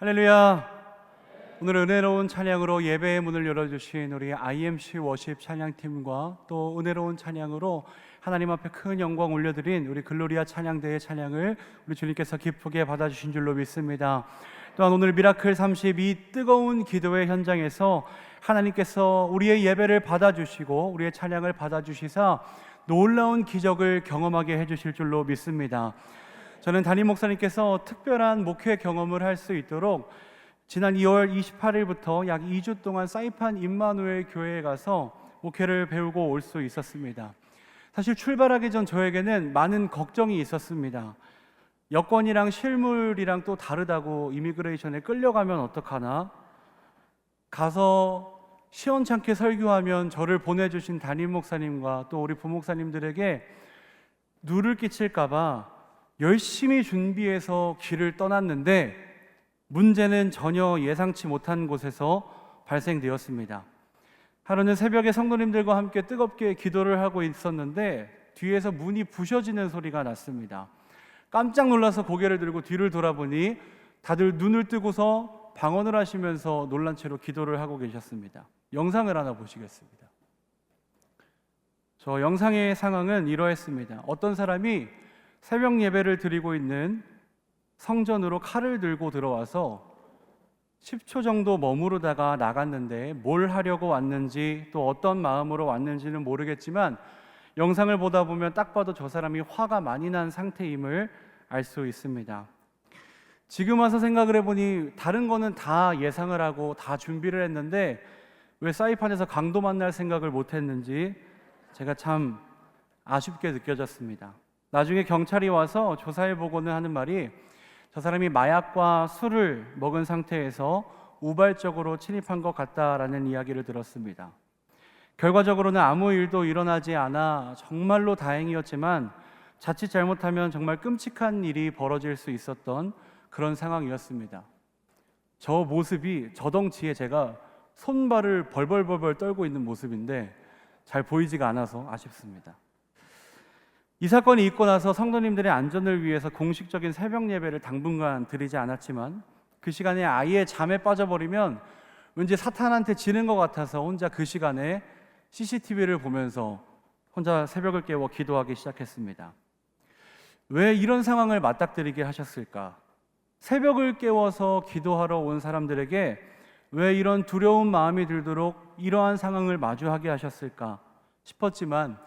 할렐루야. 오늘 은혜로운 찬양으로 예배의 문을 열어주신 우리 IMC 워십 찬양팀과 또 은혜로운 찬양으로 하나님 앞에 큰 영광 올려드린 우리 글로리아 찬양대의 찬양을 우리 주님께서 기쁘게 받아주신 줄로 믿습니다. 또한 오늘 미라클 32 뜨거운 기도의 현장에서 하나님께서 우리의 예배를 받아주시고 우리의 찬양을 받아주시사 놀라운 기적을 경험하게 해주실 줄로 믿습니다. 저는 담임 목사님께서 특별한 목회 경험을 할 수 있도록 지난 2월 28일부터 약 2주 동안 사이판 임마누엘 교회에 가서 목회를 배우고 올 수 있었습니다. 사실 출발하기 전 저에게는 많은 걱정이 있었습니다. 여권이랑 실물이랑 또 다르다고 이미그레이션에 끌려가면 어떡하나? 가서 시원찮게 설교하면 저를 보내주신 담임 목사님과 또 우리 부목사님들에게 누를 끼칠까봐 열심히 준비해서 길을 떠났는데 문제는 전혀 예상치 못한 곳에서 발생되었습니다. 하루는 새벽에 성도님들과 함께 뜨겁게 기도를 하고 있었는데 뒤에서 문이 부셔지는 소리가 났습니다. 깜짝 놀라서 고개를 들고 뒤를 돌아보니 다들 눈을 뜨고서 방언을 하시면서 놀란 채로 기도를 하고 계셨습니다. 영상을 하나 보시겠습니다. 저 영상의 상황은 이러했습니다. 어떤 사람이 새벽 예배를 드리고 있는 성전으로 칼을 들고 들어와서 10초 정도 머무르다가 나갔는데 뭘 하려고 왔는지 또 어떤 마음으로 왔는지는 모르겠지만 영상을 보다 보면 딱 봐도 저 사람이 화가 많이 난 상태임을 알 수 있습니다. 지금 와서 생각을 해보니 다른 거는 다 예상을 하고 다 준비를 했는데 왜 사이판에서 강도 만날 생각을 못했는지 제가 참 아쉽게 느껴졌습니다. 나중에 경찰이 와서 조사해보고는 하는 말이 저 사람이 마약과 술을 먹은 상태에서 우발적으로 침입한 것 같다라는 이야기를 들었습니다. 결과적으로는 아무 일도 일어나지 않아 정말로 다행이었지만 자칫 잘못하면 정말 끔찍한 일이 벌어질 수 있었던 그런 상황이었습니다. 저 모습이 저 덩치에 제가 손발을 벌벌벌벌 떨고 있는 모습인데 잘 보이지가 않아서 아쉽습니다. 이 사건이 있고 나서 성도님들의 안전을 위해서 공식적인 새벽 예배를 당분간 드리지 않았지만 그 시간에 아예 잠에 빠져버리면 왠지 사탄한테 지는 것 같아서 혼자 그 시간에 CCTV를 보면서 혼자 새벽을 깨워 기도하기 시작했습니다. 왜 이런 상황을 맞닥뜨리게 하셨을까? 새벽을 깨워서 기도하러 온 사람들에게 왜 이런 두려운 마음이 들도록 이러한 상황을 마주하게 하셨을까 싶었지만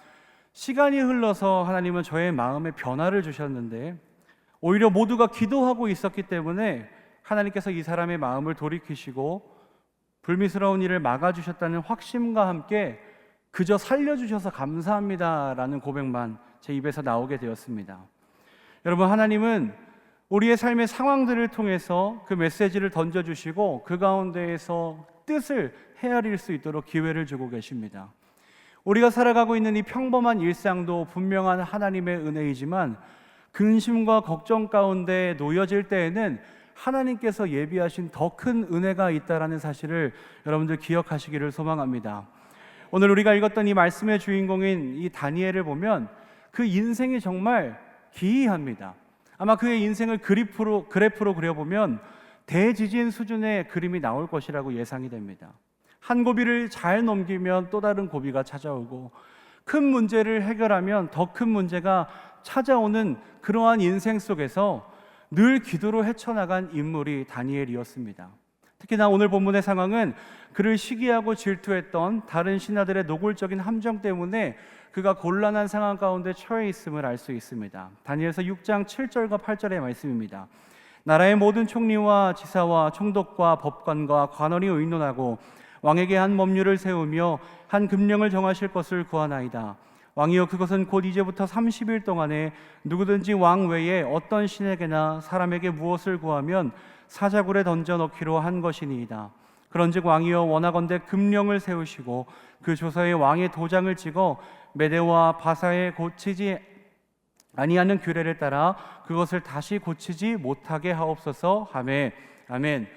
시간이 흘러서 하나님은 저의 마음에 변화를 주셨는데 오히려 모두가 기도하고 있었기 때문에 하나님께서 이 사람의 마음을 돌이키시고 불미스러운 일을 막아주셨다는 확신과 함께 그저 살려주셔서 감사합니다라는 고백만 제 입에서 나오게 되었습니다. 여러분, 하나님은 우리의 삶의 상황들을 통해서 그 메시지를 던져주시고 그 가운데에서 뜻을 헤아릴 수 있도록 기회를 주고 계십니다. 우리가 살아가고 있는 이 평범한 일상도 분명한 하나님의 은혜이지만 근심과 걱정 가운데 놓여질 때에는 하나님께서 예비하신 더 큰 은혜가 있다는 사실을 여러분들 기억하시기를 소망합니다. 오늘 우리가 읽었던 이 말씀의 주인공인 이 다니엘을 보면 그 인생이 정말 기이합니다. 아마 그의 인생을 그래프로 그려보면 대지진 수준의 그림이 나올 것이라고 예상이 됩니다. 한 고비를 잘 넘기면 또 다른 고비가 찾아오고 큰 문제를 해결하면 더 큰 문제가 찾아오는 그러한 인생 속에서 늘 기도로 헤쳐나간 인물이 다니엘이었습니다. 특히나 오늘 본문의 상황은 그를 시기하고 질투했던 다른 신하들의 노골적인 함정 때문에 그가 곤란한 상황 가운데 처해 있음을 알 수 있습니다. 다니엘서 6장 7절과 8절의 말씀입니다. 나라의 모든 총리와 지사와 총독과 법관과 관원이 의논하고 왕에게 한 법률을 세우며 한 금령을 정하실 것을 구하나이다. 왕이여, 그것은 곧 이제부터 30일 동안에 누구든지 왕 외에 어떤 신에게나 사람에게 무엇을 구하면 사자굴에 던져 넣기로 한 것이니이다. 그런즉 왕이여, 원하건대 금령을 세우시고 그 조서에 왕의 도장을 찍어 메대와 바사에 고치지 아니하는 규례를 따라 그것을 다시 고치지 못하게 하옵소서. 하매. 아멘.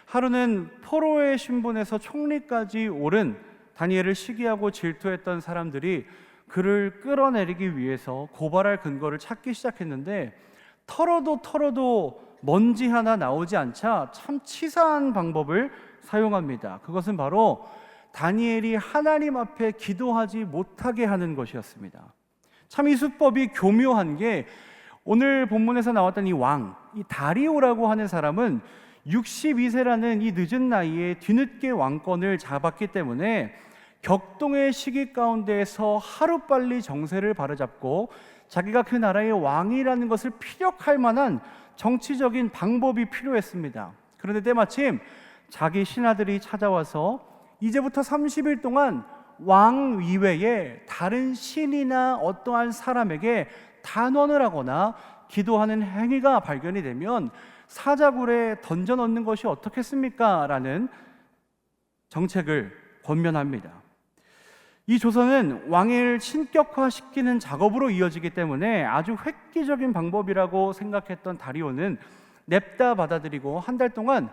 하루는 포로의 신분에서 총리까지 오른 다니엘을 시기하고 질투했던 사람들이 그를 끌어내리기 위해서 고발할 근거를 찾기 시작했는데 털어도 먼지 하나 나오지 않자 참 치사한 방법을 사용합니다. 그것은 바로 다니엘이 하나님 앞에 기도하지 못하게 하는 것이었습니다. 참 이 수법이 교묘한 게, 오늘 본문에서 나왔던 이 왕, 이 다리오라고 하는 사람은 62세라는 이 늦은 나이에 뒤늦게 왕권을 잡았기 때문에 격동의 시기 가운데에서 하루빨리 정세를 바로잡고 자기가 그 나라의 왕이라는 것을 피력할 만한 정치적인 방법이 필요했습니다. 그런데 때마침 자기 신하들이 찾아와서 이제부터 30일 동안 왕 이외에 다른 신이나 어떠한 사람에게 단언을 하거나 기도하는 행위가 발견이 되면 사자굴에 던져 넣는 것이 어떻겠습니까? 라는 정책을 권면합니다. 이 조서는 왕을 신격화시키는 작업으로 이어지기 때문에 아주 획기적인 방법이라고 생각했던 다리오는 냅다 받아들이고 한 달 동안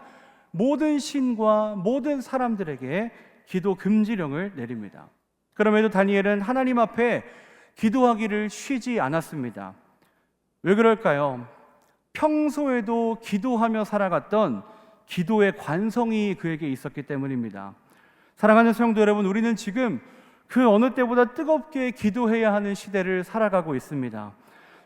모든 신과 모든 사람들에게 기도 금지령을 내립니다. 그럼에도 다니엘은 하나님 앞에 기도하기를 쉬지 않았습니다. 왜 그럴까요? 평소에도 기도하며 살아갔던 기도의 관성이 그에게 있었기 때문입니다. 사랑하는 성도 여러분, 우리는 지금 그 어느 때보다 뜨겁게 기도해야 하는 시대를 살아가고 있습니다.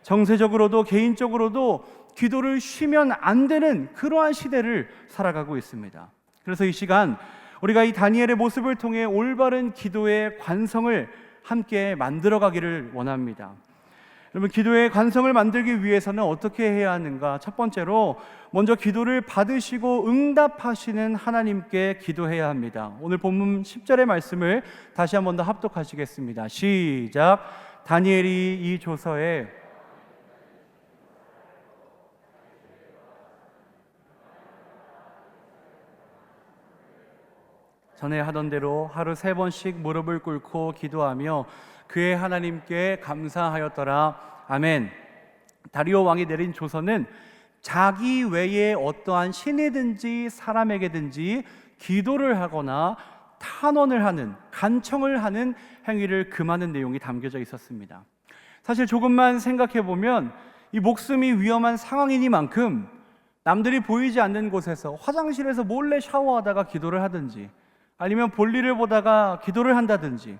정세적으로도 개인적으로도 기도를 쉬면 안 되는 그러한 시대를 살아가고 있습니다. 그래서 이 시간 우리가 이 다니엘의 모습을 통해 올바른 기도의 관성을 함께 만들어가기를 원합니다. 여러분, 기도의 관성을 만들기 위해서는 어떻게 해야 하는가? 첫 번째로 먼저 기도를 받으시고 응답하시는 하나님께 기도해야 합니다. 오늘 본문 10절의 말씀을 다시 한 번 더 합독하시겠습니다. 시작. 다니엘이 이 조서에 전에 하던 대로 하루 3번씩 무릎을 꿇고 기도하며 그의 하나님께 감사하였더라. 아멘. 다리오 왕이 내린 조서는 자기 외에 어떠한 신이든지 사람에게든지 기도를 하거나 탄원을 하는, 간청을 하는 행위를 금하는 내용이 담겨져 있었습니다. 사실 조금만 생각해 보면 이 목숨이 위험한 상황이니만큼 남들이 보이지 않는 곳에서 화장실에서 몰래 샤워하다가 기도를 하든지, 아니면 볼일을 보다가 기도를 한다든지,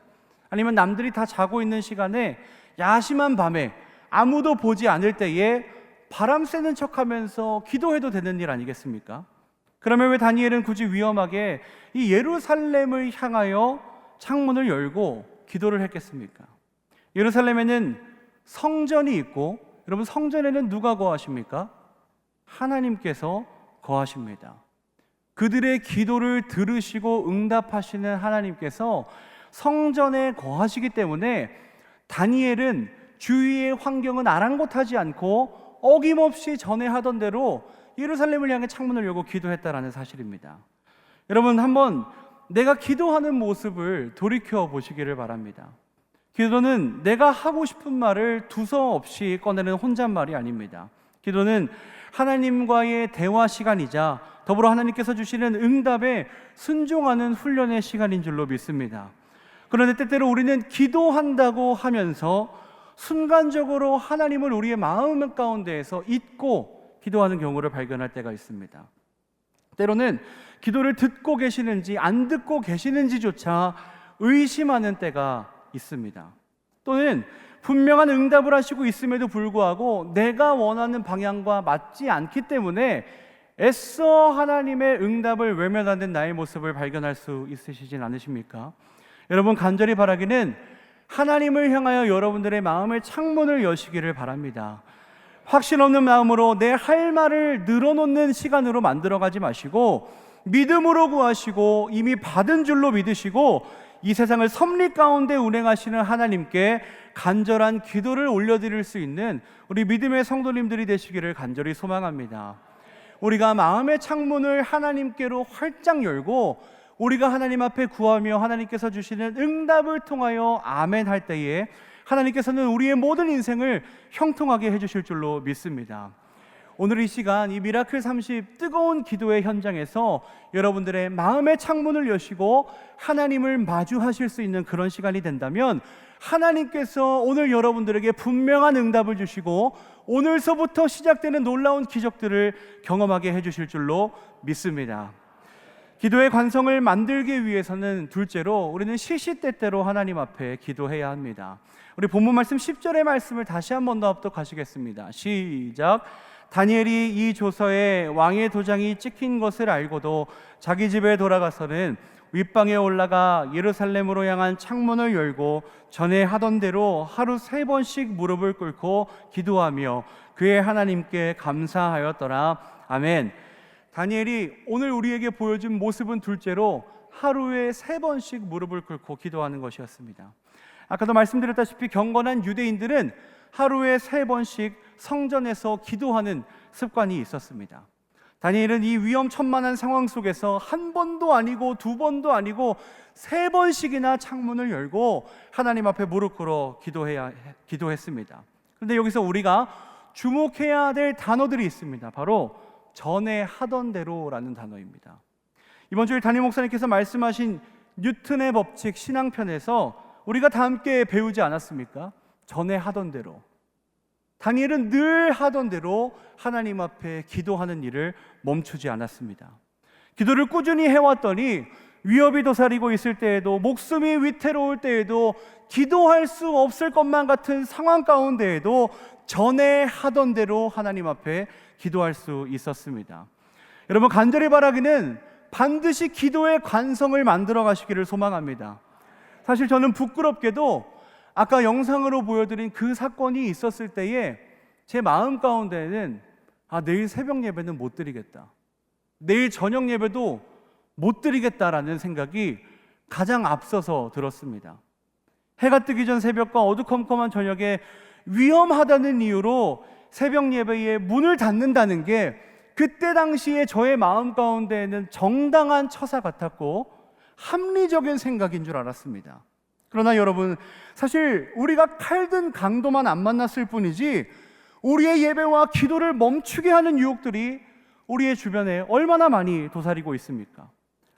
아니면 남들이 다 자고 있는 시간에 야심한 밤에 아무도 보지 않을 때에 바람 쐬는 척하면서 기도해도 되는 일 아니겠습니까? 그러면 왜 다니엘은 굳이 위험하게 이 예루살렘을 향하여 창문을 열고 기도를 했겠습니까? 예루살렘에는 성전이 있고, 여러분, 성전에는 누가 거하십니까? 하나님께서 거하십니다. 그들의 기도를 들으시고 응답하시는 하나님께서 성전에 거하시기 때문에 다니엘은 주위의 환경은 아랑곳하지 않고 어김없이 전에 하던 대로 예루살렘을 향해 창문을 열고 기도했다라는 사실입니다. 여러분, 한번 내가 기도하는 모습을 돌이켜 보시기를 바랍니다. 기도는 내가 하고 싶은 말을 두서없이 꺼내는 혼잣말이 아닙니다. 기도는 하나님과의 대화 시간이자 더불어 하나님께서 주시는 응답에 순종하는 훈련의 시간인 줄로 믿습니다. 그런데 때때로 우리는 기도한다고 하면서 순간적으로 하나님을 우리의 마음 가운데에서 잊고 기도하는 경우를 발견할 때가 있습니다. 때로는 기도를 듣고 계시는지 안 듣고 계시는지조차 의심하는 때가 있습니다. 또는 분명한 응답을 하시고 있음에도 불구하고 내가 원하는 방향과 맞지 않기 때문에 애써 하나님의 응답을 외면하는 나의 모습을 발견할 수 있으시진 않으십니까? 여러분, 간절히 바라기는 하나님을 향하여 여러분들의 마음의 창문을 여시기를 바랍니다. 확신 없는 마음으로 내 할 말을 늘어놓는 시간으로 만들어가지 마시고 믿음으로 구하시고 이미 받은 줄로 믿으시고 이 세상을 섭리 가운데 운행하시는 하나님께 간절한 기도를 올려드릴 수 있는 우리 믿음의 성도님들이 되시기를 간절히 소망합니다. 우리가 마음의 창문을 하나님께로 활짝 열고 우리가 하나님 앞에 구하며 하나님께서 주시는 응답을 통하여 아멘 할 때에 하나님께서는 우리의 모든 인생을 형통하게 해주실 줄로 믿습니다. 오늘 이 시간 이 미라클 30 뜨거운 기도의 현장에서 여러분들의 마음의 창문을 여시고 하나님을 마주하실 수 있는 그런 시간이 된다면 하나님께서 오늘 여러분들에게 분명한 응답을 주시고 오늘서부터 시작되는 놀라운 기적들을 경험하게 해주실 줄로 믿습니다. 기도의 관성을 만들기 위해서는 둘째로 우리는 시시때때로 하나님 앞에 기도해야 합니다. 우리 본문 말씀 10절의 말씀을 다시 한 번 더 합독하시겠습니다. 시작. 다니엘이 이 조서에 왕의 도장이 찍힌 것을 알고도 자기 집에 돌아가서는 윗방에 올라가 예루살렘으로 향한 창문을 열고 전에 하던 대로 하루 3번씩 무릎을 꿇고 기도하며 그의 하나님께 감사하였더라. 아멘. 다니엘이 오늘 우리에게 보여준 모습은 둘째로 하루에 3번씩 무릎을 꿇고 기도하는 것이었습니다. 아까도 말씀드렸다시피 경건한 유대인들은 하루에 3번씩 성전에서 기도하는 습관이 있었습니다. 다니엘은 이 위험천만한 상황 속에서 한 번도 아니고 2번도 아니고 3번씩이나 창문을 열고 하나님 앞에 무릎 꿇어 기도했습니다. 그런데 여기서 우리가 주목해야 될 단어들이 있습니다. 바로 전에 하던 대로라는 단어입니다. 이번 주일 담임 목사님께서 말씀하신 뉴턴의 법칙 신앙편에서 우리가 다 함께 배우지 않았습니까? 전에 하던 대로. 다니엘은 늘 하던 대로 하나님 앞에 기도하는 일을 멈추지 않았습니다. 기도를 꾸준히 해왔더니 위협이 도사리고 있을 때에도, 목숨이 위태로울 때에도, 기도할 수 없을 것만 같은 상황 가운데에도 전에 하던 대로 하나님 앞에 기도할 수 있었습니다. 여러분, 간절히 바라기는 반드시 기도의 관성을 만들어 가시기를 소망합니다. 사실 저는 부끄럽게도 아까 영상으로 보여드린 그 사건이 있었을 때에 제 마음 가운데는 내일 새벽 예배는 못 드리겠다, 내일 저녁 예배도 못 드리겠다라는 생각이 가장 앞서서 들었습니다. 해가 뜨기 전 새벽과 어두컴컴한 저녁에 위험하다는 이유로 새벽 예배에 문을 닫는다는 게 그때 당시에 저의 마음 가운데에는 정당한 처사 같았고 합리적인 생각인 줄 알았습니다. 그러나 여러분, 사실 우리가 칼든 강도만 안 만났을 뿐이지 우리의 예배와 기도를 멈추게 하는 유혹들이 우리의 주변에 얼마나 많이 도사리고 있습니까?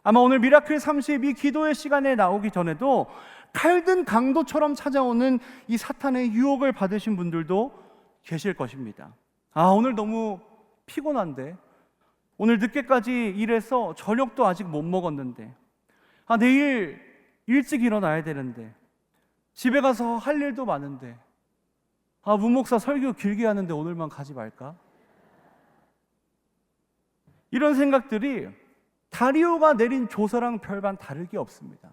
아마 오늘 미라클 32 기도의 시간에 나오기 전에도 칼든 강도처럼 찾아오는 이 사탄의 유혹을 받으신 분들도 계실 것입니다. 오늘 너무 피곤한데, 오늘 늦게까지 일해서 저녁도 아직 못 먹었는데, 내일 일찍 일어나야 되는데, 집에 가서 할 일도 많은데, 문목사 설교 길게 하는데 오늘만 가지 말까? 이런 생각들이 다리오가 내린 조서랑 별반 다를 게 없습니다.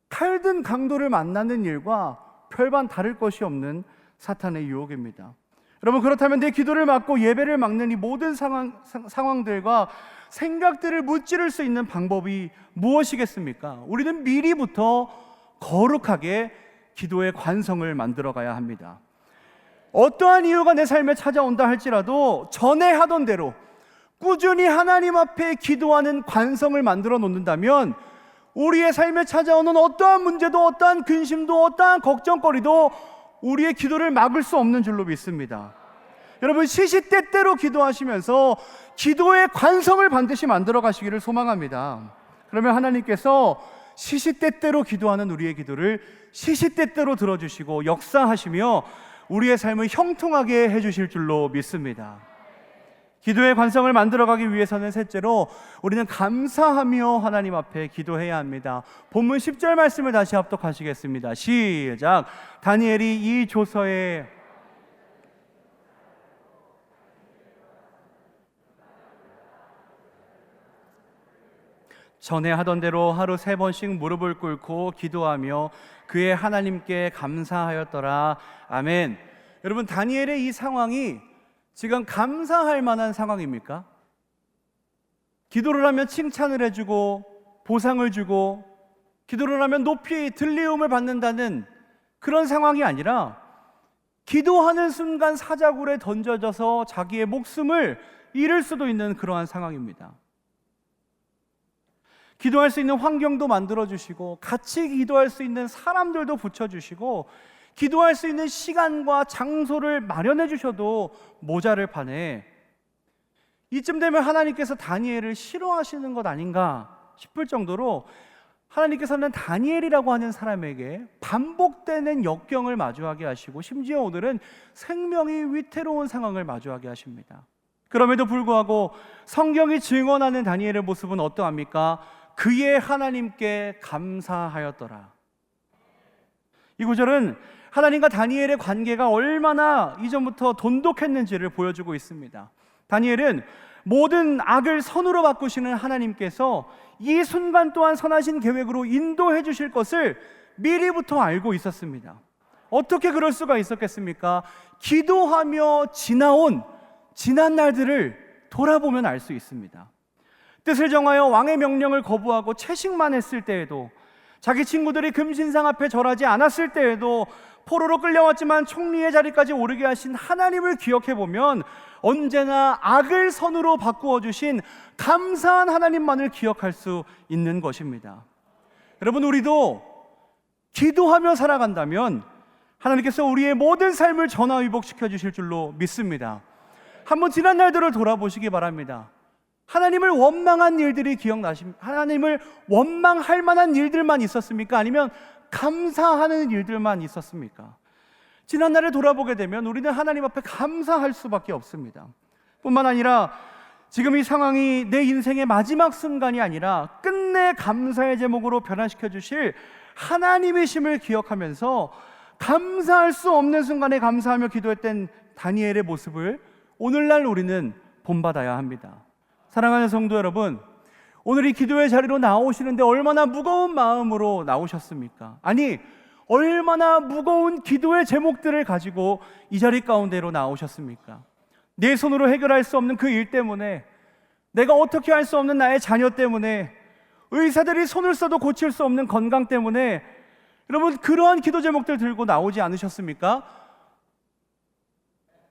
칼든 강도를 만나는 일과 별반 다를 것이 없는 사탄의 유혹입니다. 여러분, 그렇다면 내 기도를 막고 예배를 막는 이 모든 상황들과 생각들을 무찌를 수 있는 방법이 무엇이겠습니까? 우리는 미리부터 거룩하게 기도의 관성을 만들어 가야 합니다. 어떠한 이유가 내 삶에 찾아온다 할지라도 전에 하던 대로 꾸준히 하나님 앞에 기도하는 관성을 만들어 놓는다면 우리의 삶에 찾아오는 어떠한 문제도, 어떠한 근심도, 어떠한 걱정거리도 우리의 기도를 막을 수 없는 줄로 믿습니다. 여러분, 시시때때로 기도하시면서 기도의 관성을 반드시 만들어 가시기를 소망합니다. 그러면 하나님께서 시시때때로 기도하는 우리의 기도를 시시때때로 들어주시고 역사하시며 우리의 삶을 형통하게 해주실 줄로 믿습니다. 기도의 관성을 만들어가기 위해서는 셋째로 우리는 감사하며 하나님 앞에 기도해야 합니다. 본문 10절 말씀을 다시 합독하시겠습니다. 시작. 다니엘이 이 조서에 전에 하던 대로 하루 3번씩 무릎을 꿇고 기도하며 그의 하나님께 감사하였더라. 아멘. 여러분, 다니엘의 이 상황이 지금 감사할 만한 상황입니까? 기도를 하면 칭찬을 해주고 보상을 주고, 기도를 하면 높이 들리움을 받는다는 그런 상황이 아니라 기도하는 순간 사자굴에 던져져서 자기의 목숨을 잃을 수도 있는 그러한 상황입니다. 기도할 수 있는 환경도 만들어주시고, 같이 기도할 수 있는 사람들도 붙여주시고, 기도할 수 있는 시간과 장소를 마련해 주셔도 모자를 판에 이쯤 되면 하나님께서 다니엘을 싫어하시는 것 아닌가 싶을 정도로 하나님께서는 다니엘이라고 하는 사람에게 반복되는 역경을 마주하게 하시고 심지어 오늘은 생명이 위태로운 상황을 마주하게 하십니다. 그럼에도 불구하고 성경이 증언하는 다니엘의 모습은 어떠합니까? 그의 하나님께 감사하였더라. 이 구절은 하나님과 다니엘의 관계가 얼마나 이전부터 돈독했는지를 보여주고 있습니다. 다니엘은 모든 악을 선으로 바꾸시는 하나님께서 이 순간 또한 선하신 계획으로 인도해 주실 것을 미리부터 알고 있었습니다. 어떻게 그럴 수가 있었겠습니까? 기도하며 지난 날들을 돌아보면 알 수 있습니다. 뜻을 정하여 왕의 명령을 거부하고 채식만 했을 때에도, 자기 친구들이 금신상 앞에 절하지 않았을 때에도, 포로로 끌려왔지만 총리의 자리까지 오르게 하신 하나님을 기억해보면 언제나 악을 선으로 바꾸어 주신 감사한 하나님만을 기억할 수 있는 것입니다. 여러분, 우리도 기도하며 살아간다면 하나님께서 우리의 모든 삶을 전화위복시켜 주실 줄로 믿습니다. 한번 지난 날들을 돌아보시기 바랍니다. 하나님을 원망한 일들이 기억나십니까? 하나님을 원망할 만한 일들만 있었습니까? 아니면 감사하는 일들만 있었습니까? 지난 날을 돌아보게 되면 우리는 하나님 앞에 감사할 수밖에 없습니다. 뿐만 아니라 지금 이 상황이 내 인생의 마지막 순간이 아니라 끝내 감사의 제목으로 변화시켜 주실 하나님이심을 기억하면서 감사할 수 없는 순간에 감사하며 기도했던 다니엘의 모습을 오늘날 우리는 본받아야 합니다. 사랑하는 성도 여러분, 오늘 이 기도의 자리로 나오시는데 얼마나 무거운 마음으로 나오셨습니까? 아니, 얼마나 무거운 기도의 제목들을 가지고 이 자리 가운데로 나오셨습니까? 내 손으로 해결할 수 없는 그 일 때문에, 내가 어떻게 할 수 없는 나의 자녀 때문에, 의사들이 손을 써도 고칠 수 없는 건강 때문에, 여러분, 그러한 기도 제목들 들고 나오지 않으셨습니까?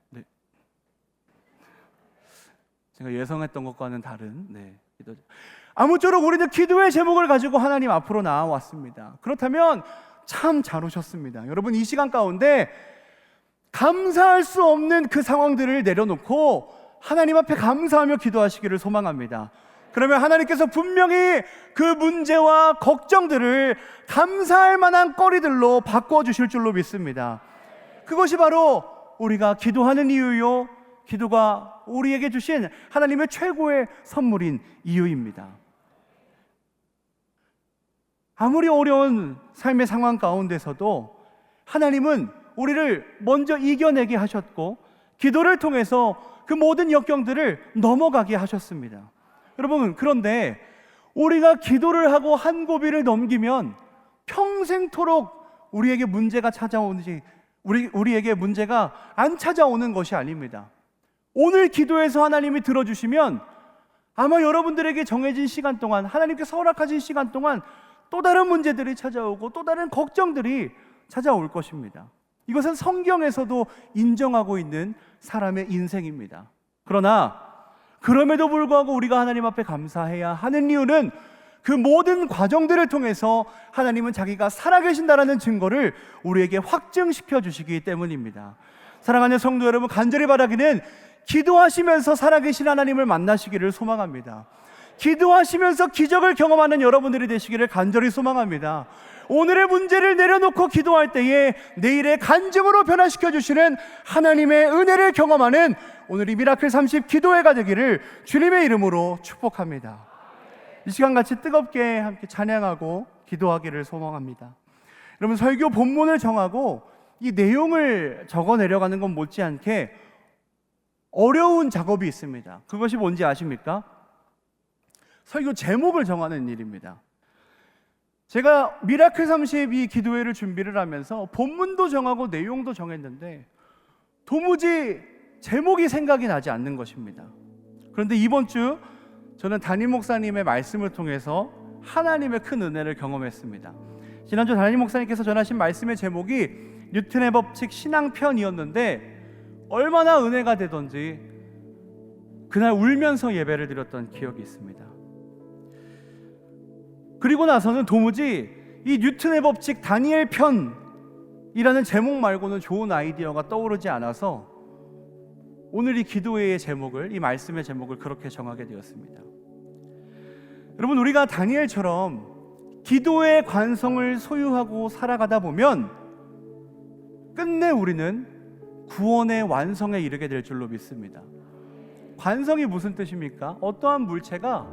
네. 제가 예상했던 것과는 다른 기도. 아무쪼록 우리는 기도의 제목을 가지고 하나님 앞으로 나와왔습니다. 그렇다면 참 잘 오셨습니다. 여러분, 이 시간 가운데 감사할 수 없는 그 상황들을 내려놓고 하나님 앞에 감사하며 기도하시기를 소망합니다. 그러면 하나님께서 분명히 그 문제와 걱정들을 감사할 만한 거리들로 바꿔주실 줄로 믿습니다. 그것이 바로 우리가 기도하는 이유요, 기도가 우리에게 주신 하나님의 최고의 선물인 이유입니다. 아무리 어려운 삶의 상황 가운데서도 하나님은 우리를 먼저 이겨내게 하셨고, 기도를 통해서 그 모든 역경들을 넘어가게 하셨습니다. 여러분, 그런데 우리가 기도를 하고 한 고비를 넘기면 평생토록 우리에게 문제가 찾아오는지, 우리에게 문제가 안 찾아오는 것이 아닙니다. 오늘 기도해서 하나님이 들어주시면 아마 여러분들에게 정해진 시간 동안, 하나님께서 허락하신 시간 동안 또 다른 문제들이 찾아오고 또 다른 걱정들이 찾아올 것입니다. 이것은 성경에서도 인정하고 있는 사람의 인생입니다. 그러나 그럼에도 불구하고 우리가 하나님 앞에 감사해야 하는 이유는 그 모든 과정들을 통해서 하나님은 자기가 살아계신다라는 증거를 우리에게 확증시켜 주시기 때문입니다. 사랑하는 성도 여러분, 간절히 바라기는 기도하시면서 살아계신 하나님을 만나시기를 소망합니다. 기도하시면서 기적을 경험하는 여러분들이 되시기를 간절히 소망합니다. 오늘의 문제를 내려놓고 기도할 때에 내일의 간증으로 변화시켜 주시는 하나님의 은혜를 경험하는 오늘이 미라클 30 기도회가 되기를 주님의 이름으로 축복합니다. 이 시간 같이 뜨겁게 함께 찬양하고 기도하기를 소망합니다. 여러분, 설교 본문을 정하고 이 내용을 적어 내려가는 건 못지않게 어려운 작업이 있습니다. 그것이 뭔지 아십니까? 설교 제목을 정하는 일입니다. 제가 미라클 32 기도회를 준비를 하면서 본문도 정하고 내용도 정했는데 도무지 제목이 생각이 나지 않는 것입니다. 그런데 이번 주 저는 담임 목사님의 말씀을 통해서 하나님의 큰 은혜를 경험했습니다. 지난주 담임 목사님께서 전하신 말씀의 제목이 뉴턴의 법칙 신앙편이었는데 얼마나 은혜가 되던지 그날 울면서 예배를 드렸던 기억이 있습니다. 그리고 나서는 도무지 이 뉴턴의 법칙 다니엘 편이라는 제목 말고는 좋은 아이디어가 떠오르지 않아서 오늘 이 기도회의 제목을, 이 말씀의 제목을 그렇게 정하게 되었습니다. 여러분, 우리가 다니엘처럼 기도의 관성을 소유하고 살아가다 보면 끝내 우리는 구원의 완성에 이르게 될 줄로 믿습니다. 관성이 무슨 뜻입니까? 어떠한 물체가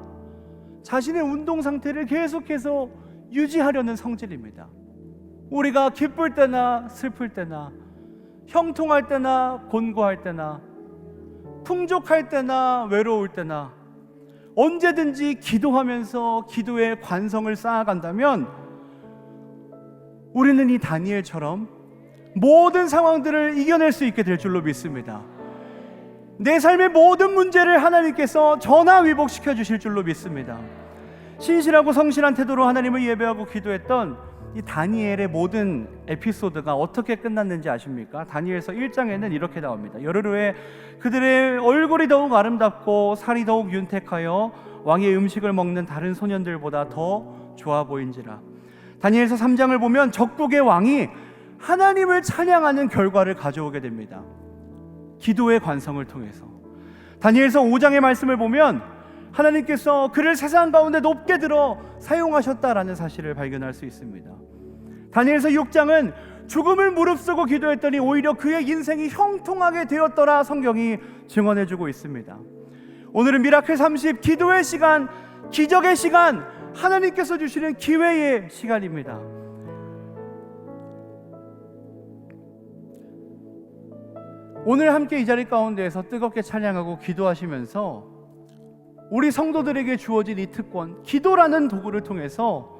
자신의 운동 상태를 계속해서 유지하려는 성질입니다. 우리가 기쁠 때나 슬플 때나, 형통할 때나 곤고할 때나, 풍족할 때나 외로울 때나 언제든지 기도하면서 기도의 관성을 쌓아간다면 우리는 이 다니엘처럼 모든 상황들을 이겨낼 수 있게 될 줄로 믿습니다. 내 삶의 모든 문제를 하나님께서 전화위복시켜 주실 줄로 믿습니다. 신실하고 성실한 태도로 하나님을 예배하고 기도했던 이 다니엘의 모든 에피소드가 어떻게 끝났는지 아십니까? 다니엘서 1장에는 이렇게 나옵니다. 열흘 후에 그들의 얼굴이 더욱 아름답고 살이 더욱 윤택하여 왕의 음식을 먹는 다른 소년들보다 더 좋아 보인지라. 다니엘서 3장을 보면 적국의 왕이 하나님을 찬양하는 결과를 가져오게 됩니다. 기도의 관성을 통해서. 다니엘서 5장의 말씀을 보면 하나님께서 그를 세상 가운데 높게 들어 사용하셨다라는 사실을 발견할 수 있습니다. 다니엘서 6장은 죽음을 무릅쓰고 기도했더니 오히려 그의 인생이 형통하게 되었더라 성경이 증언해주고 있습니다. 오늘은 미라클 30 기도의 시간, 기적의 시간, 하나님께서 주시는 기회의 시간입니다. 오늘 함께 이 자리 가운데에서 뜨겁게 찬양하고 기도하시면서 우리 성도들에게 주어진 이 특권, 기도라는 도구를 통해서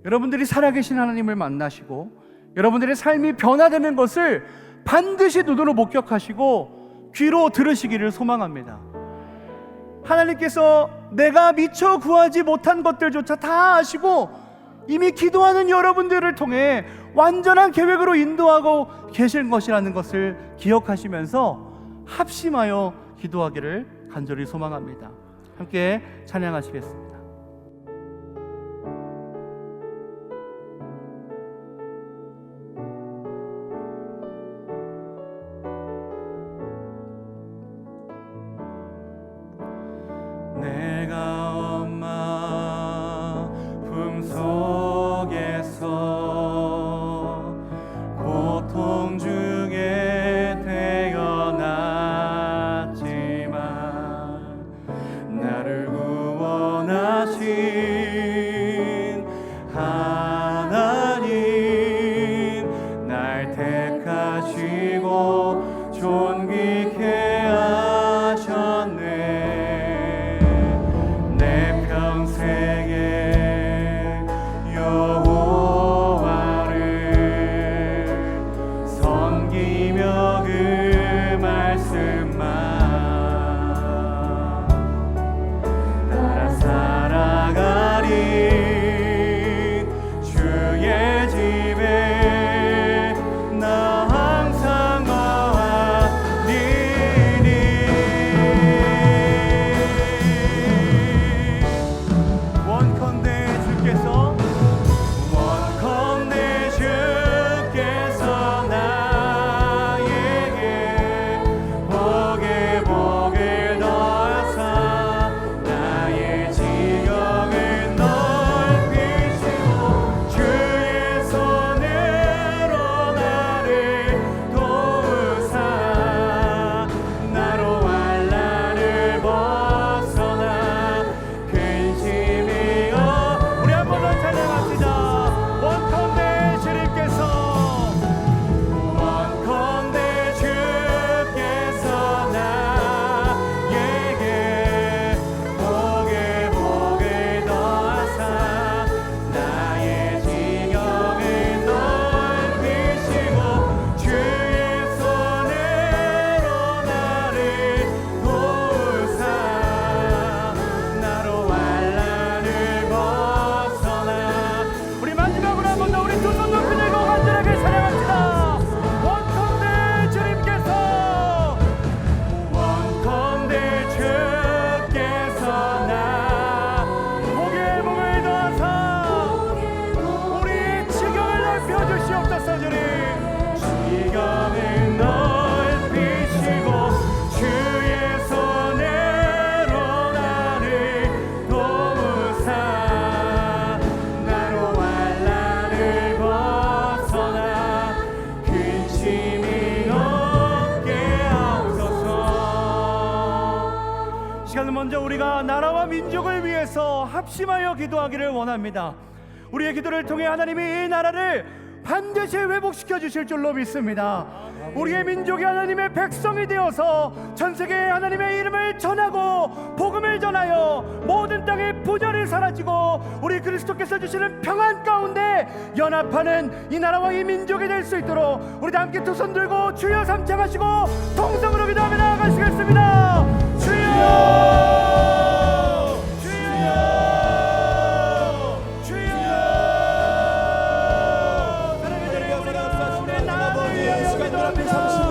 여러분들이 살아계신 하나님을 만나시고 여러분들의 삶이 변화되는 것을 반드시 눈으로 목격하시고 귀로 들으시기를 소망합니다. 하나님께서 내가 미처 구하지 못한 것들조차 다 아시고 이미 기도하는 여러분들을 통해 완전한 계획으로 인도하고 계실 것이라는 것을 기억하시면서 합심하여 기도하기를 간절히 소망합니다. 함께 찬양하시겠습니다. 내가 엄마 품속에서 고통 중에 태어났지만 나를 구원하신 하나님 날 택하시고 존귀케 하셨네. 영광을 위해서 합심하여 기도하기를 원합니다. 우리의 기도를 통해 하나님이 이 나라를 반드시 회복시켜 주실 줄로 믿습니다. 우리의 민족이 하나님의 백성이 되어서 전 세계에 하나님의 이름을 전하고 복음을 전하여 모든 땅의 부전이 사라지고 우리 그리스도께서 주시는 평안 가운데 연합하는 이 나라와 이 민족이 될 수 있도록 우리 다 함께 두 손 들고 주여 삼창하시고 통성으로 기도하며 나아가시겠습니다. 주여! 삼십